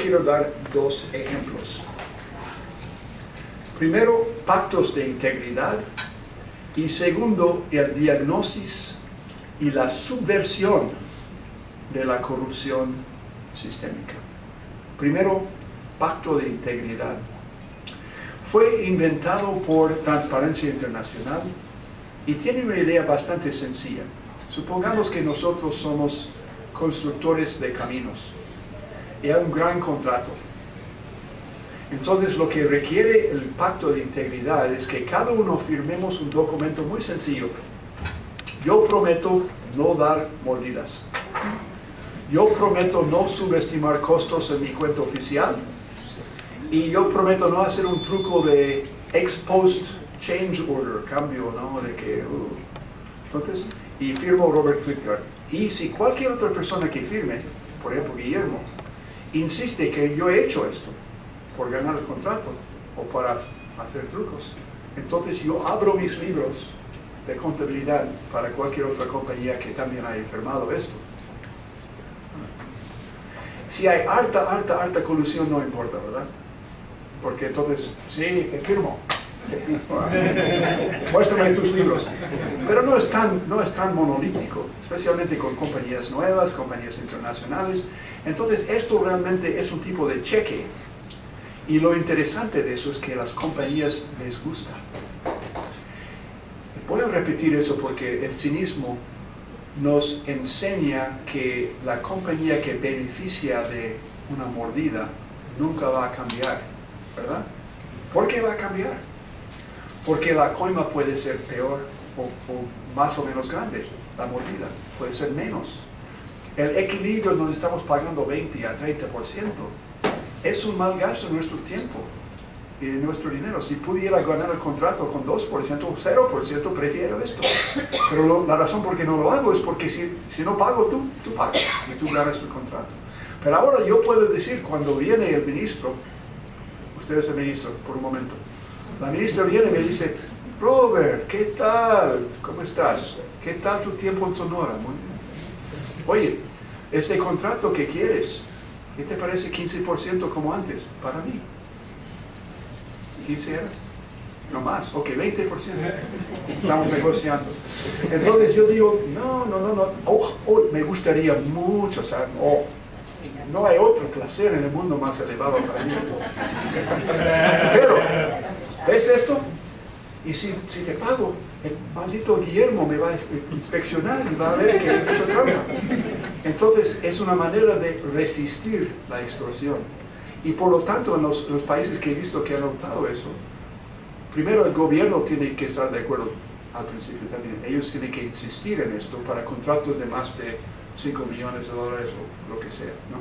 quiero dar dos ejemplos. Primero, pactos de integridad. Y segundo, el diagnóstico y la subversión de la corrupción sistémica. Primero, pacto de integridad. Fue inventado por Transparencia Internacional y tiene una idea bastante sencilla. Supongamos que nosotros somos constructores de caminos y hay un gran contrato. Entonces lo que requiere el pacto de integridad es que cada uno firmemos un documento muy sencillo. Yo prometo no dar mordidas. Yo prometo no subestimar costos en mi cuenta oficial. Y yo prometo no hacer un truco de ex post change order, cambio, ¿no? De que, Entonces, y firmo Robert Klitgaard. Y si cualquier otra persona que firme, por ejemplo Guillermo, insiste que yo he hecho esto por ganar el contrato o para hacer trucos, entonces yo abro mis libros de contabilidad para cualquier otra compañía que también haya firmado esto. Si hay harta colusión, no importa, ¿verdad? Porque entonces, sí, te firmo. Muéstrame tus libros. Pero no es tan monolítico, especialmente con compañías nuevas, compañías internacionales. Entonces, esto realmente es un tipo de cheque. Y lo interesante de eso es que a las compañías les gusta. Voy a repetir eso porque el cinismo nos enseña que la compañía que beneficia de una mordida nunca va a cambiar, ¿verdad? ¿Por qué va a cambiar? Porque la coima puede ser peor o más o menos grande, la mordida puede ser menos. El equilibrio donde estamos pagando 20 a 30%, es un mal gasto de nuestro tiempo y de nuestro dinero. Si pudiera ganar el contrato con 2% o 0%, prefiero esto. Pero la razón por qué no lo hago es porque si no pago, tú pagas y tú ganas el contrato. Pero ahora yo puedo decir, cuando viene el ministro, usted es el ministro, por un momento, la ministra viene y me dice, Robert, ¿qué tal? ¿Cómo estás? ¿Qué tal tu tiempo en Sonora? Muy bien. Oye, este contrato que quieres, ¿qué te parece 15% como antes? Para mí. 15 era. No más. Ok, 20%. Estamos negociando. Entonces yo digo, no. Me gustaría mucho, o sea, no hay otro placer en el mundo más elevado para mí. Pero, ¿ves esto? Y si te pago, el maldito Guillermo me va a inspeccionar y va a ver que he hecho trampa. Entonces es una manera de resistir la extorsión. Y por lo tanto en los países que he visto que han adoptado eso, primero el gobierno tiene que estar de acuerdo al principio también. Ellos tienen que insistir en esto para contratos de más de $5 millones o lo que sea, ¿no?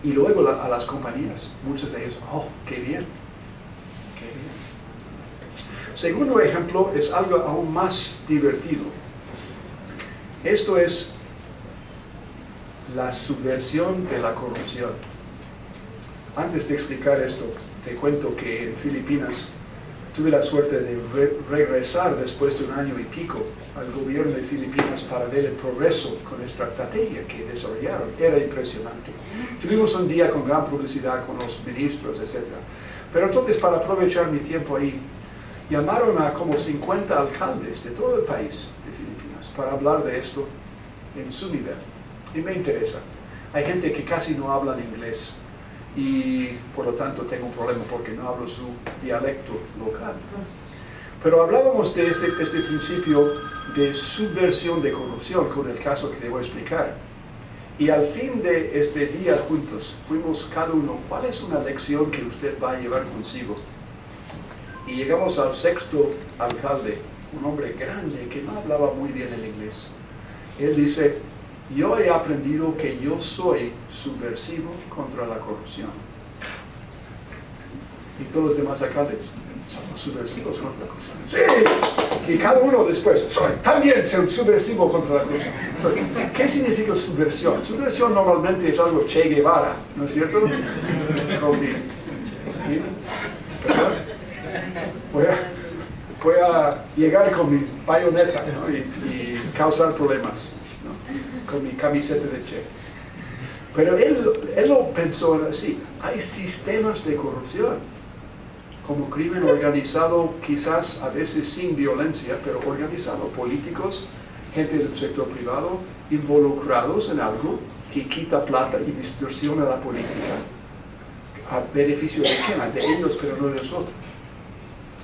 Y luego a las compañías, muchas de ellas, oh, qué bien, qué bien. Segundo ejemplo es algo aún más divertido. Esto es la subversión de la corrupción. Antes de explicar esto, te cuento que en Filipinas tuve la suerte de regresar después de 1 año y pico al gobierno de Filipinas para ver el progreso con esta estrategia que desarrollaron. Era impresionante. Tuvimos un día con gran publicidad con los ministros, etc. Pero entonces, para aprovechar mi tiempo ahí, llamaron a como 50 alcaldes de todo el país de Filipinas para hablar de esto en su nivel. Y me interesa. Hay gente que casi no habla inglés y por lo tanto tengo un problema porque no hablo su dialecto local. Pero hablábamos de este principio de subversión de corrupción con el caso que te voy a explicar. Y al fin de este día juntos fuimos cada uno, ¿cuál es una lección que usted va a llevar consigo? Y llegamos al 6º alcalde, un hombre grande que no hablaba muy bien el inglés. Él dice, yo he aprendido que yo soy subversivo contra la corrupción. Y todos los demás alcaldes, somos subversivos contra la corrupción. Sí, y cada uno después, soy también subversivo contra la corrupción. Entonces, ¿qué significa subversión? Subversión normalmente es algo Che Guevara, ¿no es cierto? Voy a llegar con mi bayoneta, ¿no? y causar problemas, ¿no? Con mi camiseta de Che. Pero él lo pensó así, hay sistemas de corrupción, como crimen organizado, quizás a veces sin violencia, pero organizado, políticos, gente del sector privado, involucrados en algo que quita plata y distorsiona la política, a beneficio de quién, de ellos, pero no de nosotros.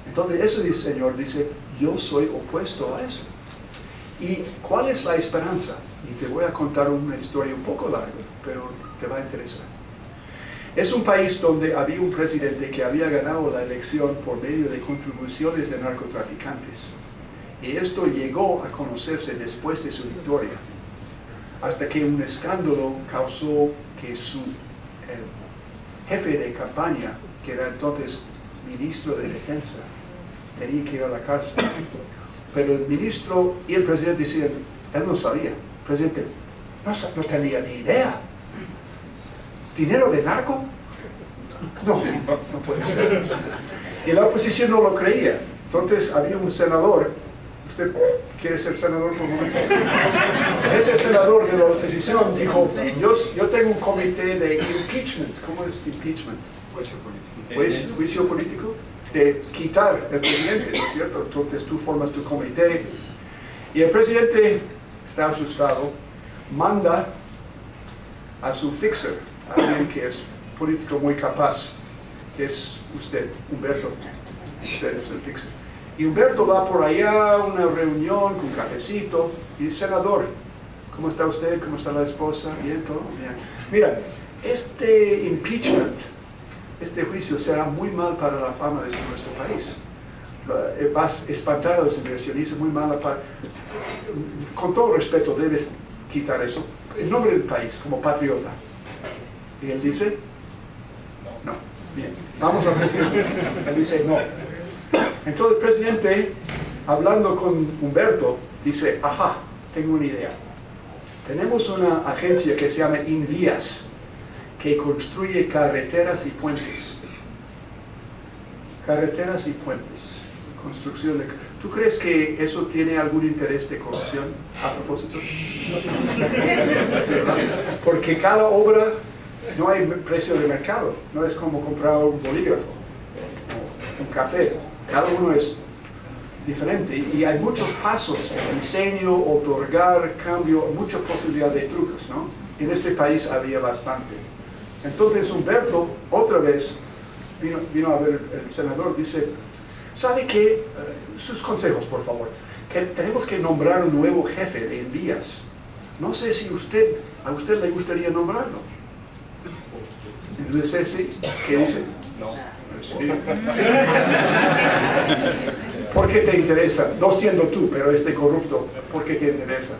Entonces, eso el Señor dice, yo soy opuesto a eso. ¿Y cuál es la esperanza? Y te voy a contar una historia un poco larga, pero te va a interesar. Es un país donde había un presidente que había ganado la elección por medio de contribuciones de narcotraficantes. Y esto llegó a conocerse después de su victoria, hasta que un escándalo causó que su jefe de campaña, que era entonces ministro de Defensa, tenía que ir a la cárcel. Pero el ministro y el presidente decían, él no sabía. Presidente, no tenía ni idea. ¿Dinero de narco? No puede ser. Y la oposición no lo creía. Entonces había un senador. ¿Usted quiere ser senador por un momento? Ese senador de la oposición dijo, yo tengo un comité de impeachment. ¿Cómo es impeachment? Juicio político. De quitar el presidente, ¿no es cierto? Entonces tú formas tu comité. Y el presidente está asustado, manda a su fixer, a alguien que es político muy capaz, que es usted, Humberto. Usted es el fixer. Y Humberto va por allá a una reunión con un cafecito y dice, senador, ¿cómo está usted? ¿Cómo está la esposa? Bien, todo bien. Mira, este impeachment, este juicio será muy mal para la fama de nuestro país. Vas a espantar a los inversionistas, muy mal para... Con todo respeto, debes quitar eso. En nombre del país, como patriota. Y él dice, no. Bien, vamos al presidente. Él dice, no. Entonces el presidente, hablando con Humberto, dice, ajá, tengo una idea. Tenemos una agencia que se llama Invías, que construye carreteras y puentes. Carreteras y puentes. Construcción de... ¿Tú crees que eso tiene algún interés de corrupción a propósito? Porque cada obra no hay precio de mercado. No es como comprar un bolígrafo, un café. Cada uno es diferente y hay muchos pasos, diseño, otorgar, cambio, mucha posibilidad de trucos, ¿no? En este país había bastante. Entonces Humberto, otra vez, vino a ver el senador, dice, ¿sabe qué? Sus consejos, por favor. Que tenemos que nombrar un nuevo jefe de envías. No sé si a usted le gustaría nombrarlo. Entonces ese, ¿qué dice? No. Sí. ¿Por qué te interesa? No siendo tú, pero este corrupto, ¿por qué te interesa?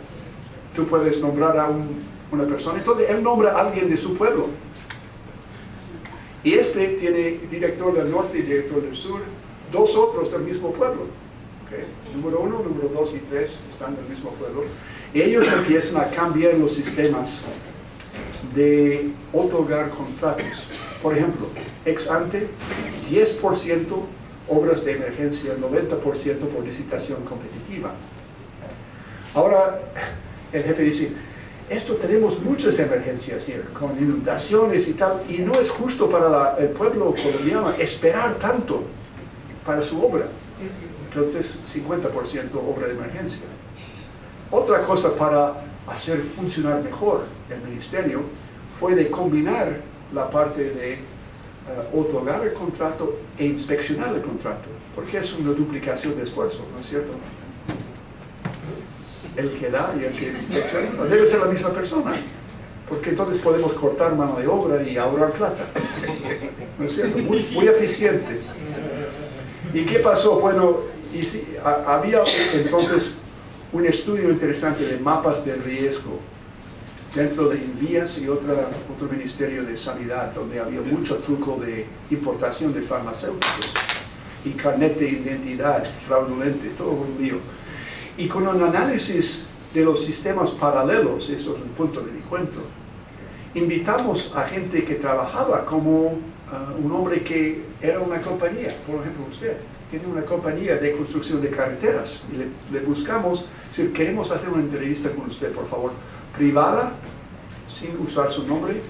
Tú puedes nombrar a una persona, entonces él nombra a alguien de su pueblo. Y este tiene director del norte y director del sur, dos otros del mismo pueblo. ¿Okay? Número 1, número 2 y 3 están del mismo pueblo. Y ellos empiezan a cambiar los sistemas de otorgar contratos. Por ejemplo, ex ante, 10% obras de emergencia, 90% por licitación competitiva. Ahora, el jefe dice, esto tenemos muchas emergencias here, con inundaciones y tal, y no es justo para el pueblo colombiano esperar tanto para su obra. Entonces, 50% obra de emergencia. Otra cosa para hacer funcionar mejor el ministerio fue de combinar la parte de otorgar el contrato e inspeccionar el contrato, porque es una duplicación de esfuerzo, ¿no es cierto? El que da y el que inspecciona debe ser la misma persona, porque entonces podemos cortar mano de obra y ahorrar plata, ¿no es cierto? Muy eficiente. ¿Y qué pasó? Bueno, había entonces un estudio interesante de mapas de riesgo dentro de Invías y otro ministerio de sanidad, donde había mucho truco de importación de farmacéuticos y carnet de identidad fraudulente, todo un lío. Y con un análisis de los sistemas paralelos, eso es el punto de mi cuento, invitamos a gente que trabajaba como un hombre que era una compañía, por ejemplo usted, tiene una compañía de construcción de carreteras, y le buscamos, si queremos hacer una entrevista con usted, por favor, privada, sin usar su nombre,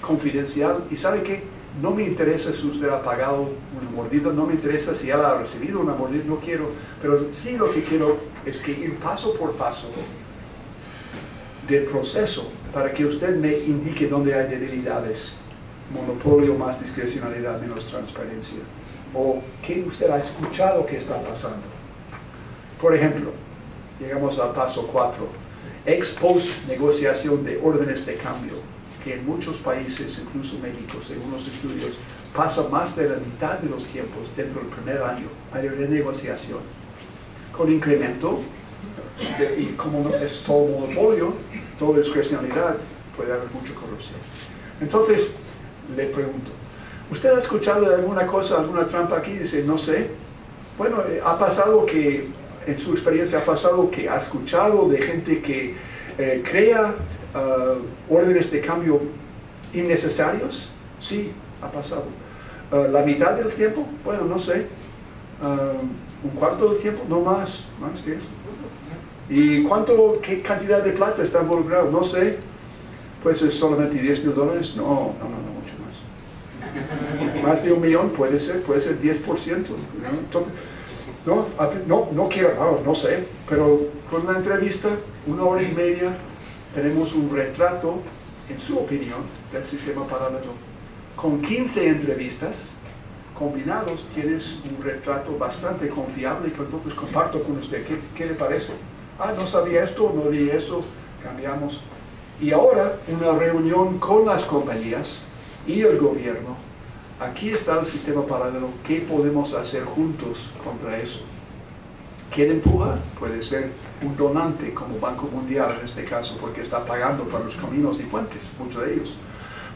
confidencial. ¿Y sabe qué? No me interesa si usted ha pagado una mordida, no me interesa si él ha recibido una mordida, no quiero. Pero sí lo que quiero es que ir paso por paso del proceso para que usted me indique dónde hay debilidades, monopolio más discrecionalidad menos transparencia, o qué usted ha escuchado que está pasando. Por ejemplo, llegamos al paso 4, ex post negociación de órdenes de cambio, que en muchos países, incluso México, según los estudios, pasa más de la mitad de los tiempos dentro del primer año, hay renegociación, con incremento, y como es todo monopolio, toda discrecionalidad, puede haber mucha corrupción. Entonces, le pregunto, ¿usted ha escuchado de alguna cosa, alguna trampa aquí? Dice, no sé. Bueno, ha pasado que, en su experiencia, ha pasado que ha escuchado de gente que crea órdenes de cambio innecesarios. Sí, ha pasado. ¿La mitad del tiempo? Bueno, no sé. ¿Un cuarto del tiempo? No más que eso. ¿Y qué cantidad de plata está involucrado? No sé. Pues es solamente $10,000. No, mucho más. Más de 1 millón puede ser 10%. ¿No? Entonces, no quiero, no sé, pero con la entrevista, 1 hora y media, tenemos un retrato, en su opinión, del sistema paralelo. Con 15 entrevistas combinados, tienes un retrato bastante confiable que entonces comparto con usted. ¿Qué le parece? No sabía esto, no vi esto, cambiamos. Y ahora, una reunión con las compañías y el gobierno. Aquí está el sistema paralelo. ¿Qué podemos hacer juntos contra eso? ¿Quién empuja? Puede ser un donante como Banco Mundial en este caso, porque está pagando para los caminos y puentes, muchos de ellos.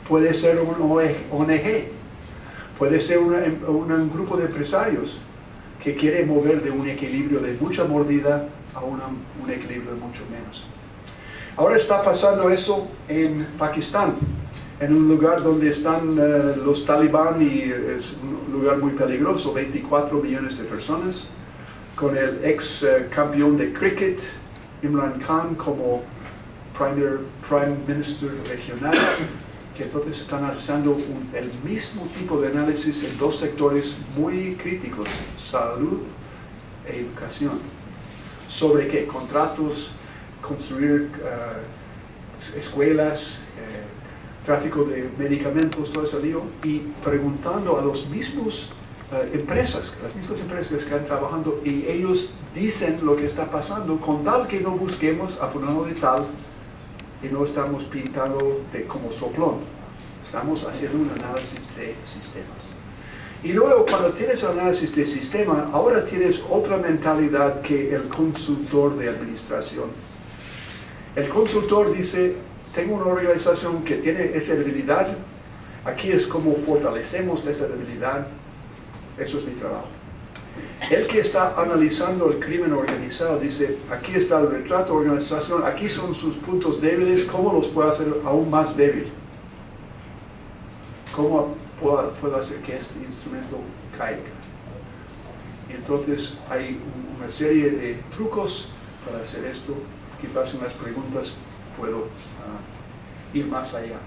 Puede ser un ONG, puede ser un grupo de empresarios que quiere mover de un equilibrio de mucha mordida a un equilibrio de mucho menos. Ahora está pasando eso en Pakistán, en un lugar donde están los talibán y es un lugar muy peligroso, 24 millones de personas, con el ex campeón de cricket, Imran Khan, como Prime Minister regional, que entonces están haciendo el mismo tipo de análisis en 2 sectores muy críticos, salud e educación. ¿Sobre qué? Contratos, construir escuelas, tráfico de medicamentos, todo ese lío, y preguntando a las mismas empresas que están trabajando, y ellos dicen lo que está pasando, con tal que no busquemos a fulano de tal, y no estamos pintando como soplón, estamos haciendo un análisis de sistemas. Y luego, cuando tienes análisis de sistema, ahora tienes otra mentalidad que el consultor de administración. El consultor dice, tengo una organización que tiene esa debilidad, aquí es como fortalecemos esa debilidad, eso es mi trabajo. El que está analizando el crimen organizado dice, aquí está el retrato de organización, aquí son sus puntos débiles, ¿cómo los puedo hacer aún más débil? ¿Cómo puedo hacer que este instrumento caiga? Y entonces hay una serie de trucos para hacer esto. Quizás en las preguntas puedo ir más allá.